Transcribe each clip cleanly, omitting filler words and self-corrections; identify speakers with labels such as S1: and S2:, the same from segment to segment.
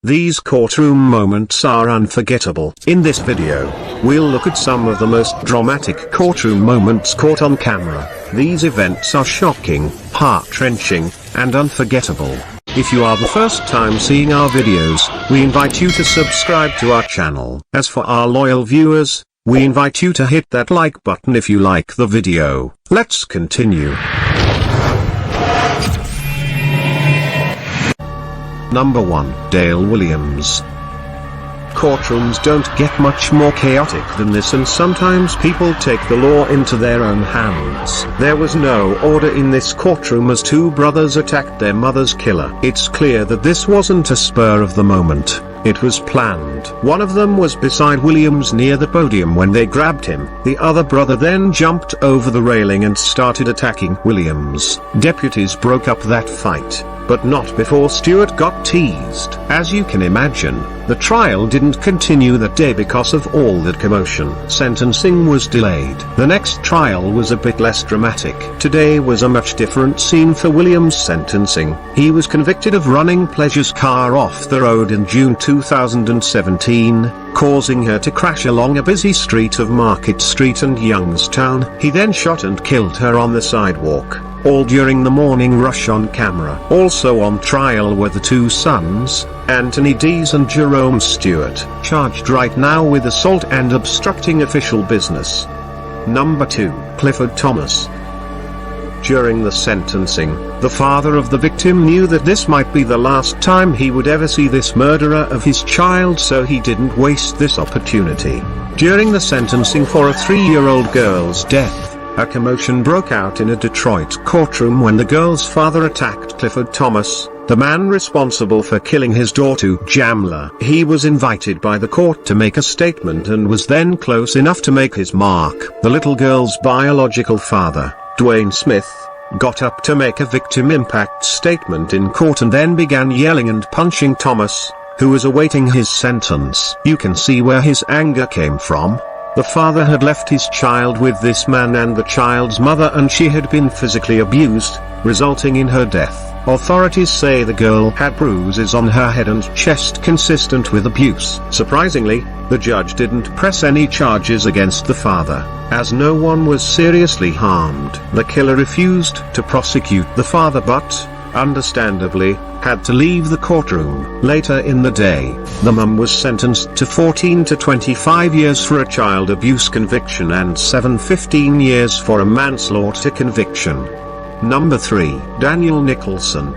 S1: These courtroom moments are unforgettable. In this video, we'll look at some of the most dramatic courtroom moments caught on camera. These events are shocking, heart-wrenching, and unforgettable. If you are the first time seeing our videos, we invite you to subscribe to our channel. As for our loyal viewers, we invite you to hit that like button if you like the video. Let's continue. Number 1. Dale Williams. Courtrooms don't get much more chaotic than this, and sometimes people take the law into their own hands. There was no order in this courtroom as two brothers attacked their mother's killer. It's clear that this wasn't a spur of the moment. It was planned. One of them was beside Williams near the podium when they grabbed him. The other brother then jumped over the railing and started attacking Williams. Deputies broke up that fight, but not before Stewart got teased. As you can imagine, the trial didn't continue that day because of all that commotion. Sentencing was delayed. The next trial was a bit less dramatic. Today was a much different scene for Williams' sentencing. He was convicted of running Pleasure's car off the road in June 2017, causing her to crash along a busy street of Market Street and Youngstown. He then shot and killed her on the sidewalk, all during the morning rush on camera. Also on trial were the two sons, Anthony Dees and Jerome Stewart, charged right now with assault and obstructing official business. Number 2. Clifford Thomas. During the sentencing, the father of the victim knew that this might be the last time he would ever see this murderer of his child, so he didn't waste this opportunity. During the sentencing for a 3-year-old girl's death, a commotion broke out in a Detroit courtroom when the girl's father attacked Clifford Thomas, the man responsible for killing his daughter Jamla. He was invited by the court to make a statement and was then close enough to make his mark. The little girl's biological father, Dwayne Smith, got up to make a victim impact statement in court and then began yelling and punching Thomas, who was awaiting his sentence. You can see where his anger came from. The father had left his child with this man and the child's mother, and she had been physically abused, resulting in her death. Authorities say the girl had bruises on her head and chest consistent with abuse. Surprisingly, the judge didn't press any charges against the father, as no one was seriously harmed. The killer refused to prosecute the father but, understandably, had to leave the courtroom. Later in the day, the mum was sentenced to 14 to 25 years for a child abuse conviction and 15 years for a manslaughter conviction. Number 3. Daniel Nicholson.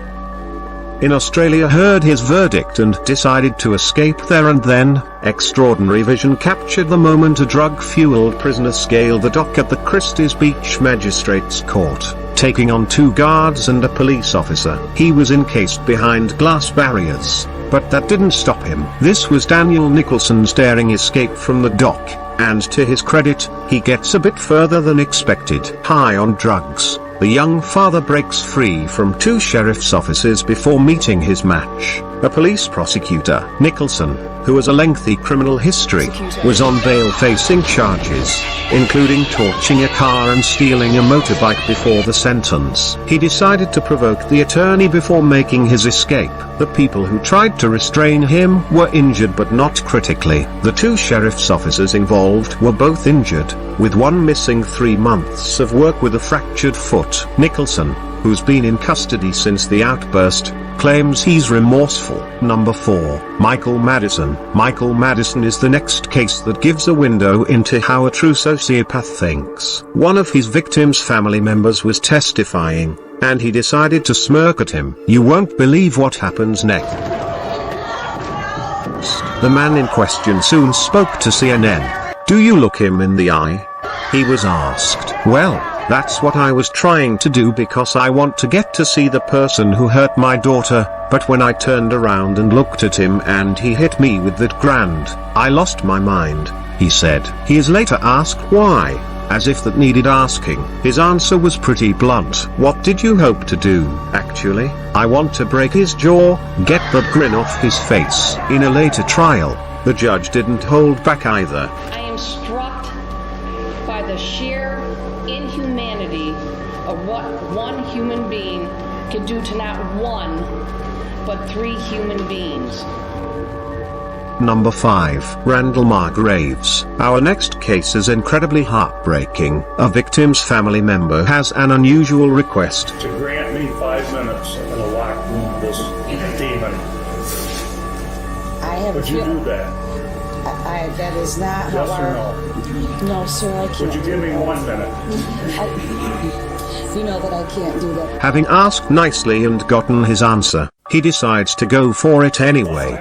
S1: In Australia heard his verdict and decided to escape there and then. Extraordinary vision captured the moment a drug-fueled prisoner scaled the dock at the Christie's Beach Magistrates Court, taking on 2 guards and a police officer. He was encased behind glass barriers, but that didn't stop him. This was Daniel Nicholson's daring escape from the dock, and to his credit, he gets a bit further than expected. High on drugs, the young father breaks free from 2 sheriff's offices before meeting his match, a police prosecutor. Nicholson, who has a lengthy criminal history, was on bail facing charges, including torching a car and stealing a motorbike before the sentence. He decided to provoke the attorney before making his escape. The people who tried to restrain him were injured but not critically. The 2 sheriff's officers involved were both injured, with one missing 3 months of work with a fractured foot. Nicholson, who's been in custody since the outburst, claims he's remorseful. Number 4. Michael Madison. Michael Madison is the next case that gives a window into how a true sociopath thinks. One of his victim's family members was testifying, and he decided to smirk at him. You won't believe what happens next. The man in question soon spoke to CNN. Do you look him in the eye? He was asked. Well, that's what I was trying to do because I want to get to see the person who hurt my daughter, but when I turned around and looked at him and he hit me with that grand, I lost my mind, he said. He is later asked why, as if that needed asking. His answer was pretty blunt. What did you hope to do? Actually, I want to break his jaw, get the grin off his face. In a later trial, the judge didn't hold back either.
S2: I am struck by the sheer inhumanity of what one human being can do to not one, but 3 human beings.
S1: Number 5. Randall Margraves. Our next case is incredibly heartbreaking. A victim's family member has an unusual request.
S3: To grant me 5 minutes in a locked room with this demon.
S4: I have
S3: Would you do that?
S4: that is not
S3: Yes
S4: how
S3: or
S4: our...
S3: no?
S4: No, sir, I can't.
S3: Would you give me 1 minute?
S4: You know that I can't do that.
S1: Having asked nicely and gotten his answer, he decides to go for it anyway.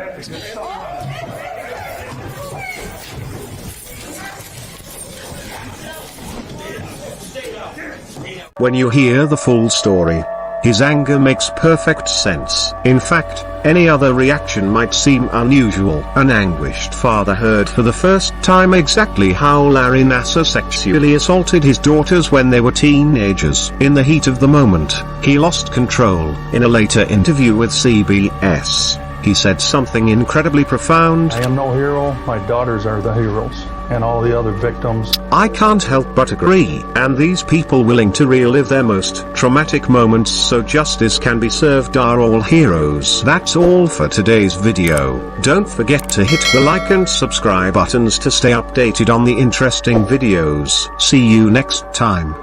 S1: When you hear the full story, his anger makes perfect sense. In fact, any other reaction might seem unusual. An anguished father heard for the first time exactly how Larry Nassar sexually assaulted his daughters when they were teenagers. In the heat of the moment, he lost control. In a later interview with CBS, he said something incredibly profound.
S5: I am no hero, my daughters are the heroes, and all the other victims.
S1: I can't help but agree. And these people willing to relive their most traumatic moments so justice can be served are all heroes. That's all for today's video. Don't forget to hit the like and subscribe buttons to stay updated on the interesting videos. See you next time.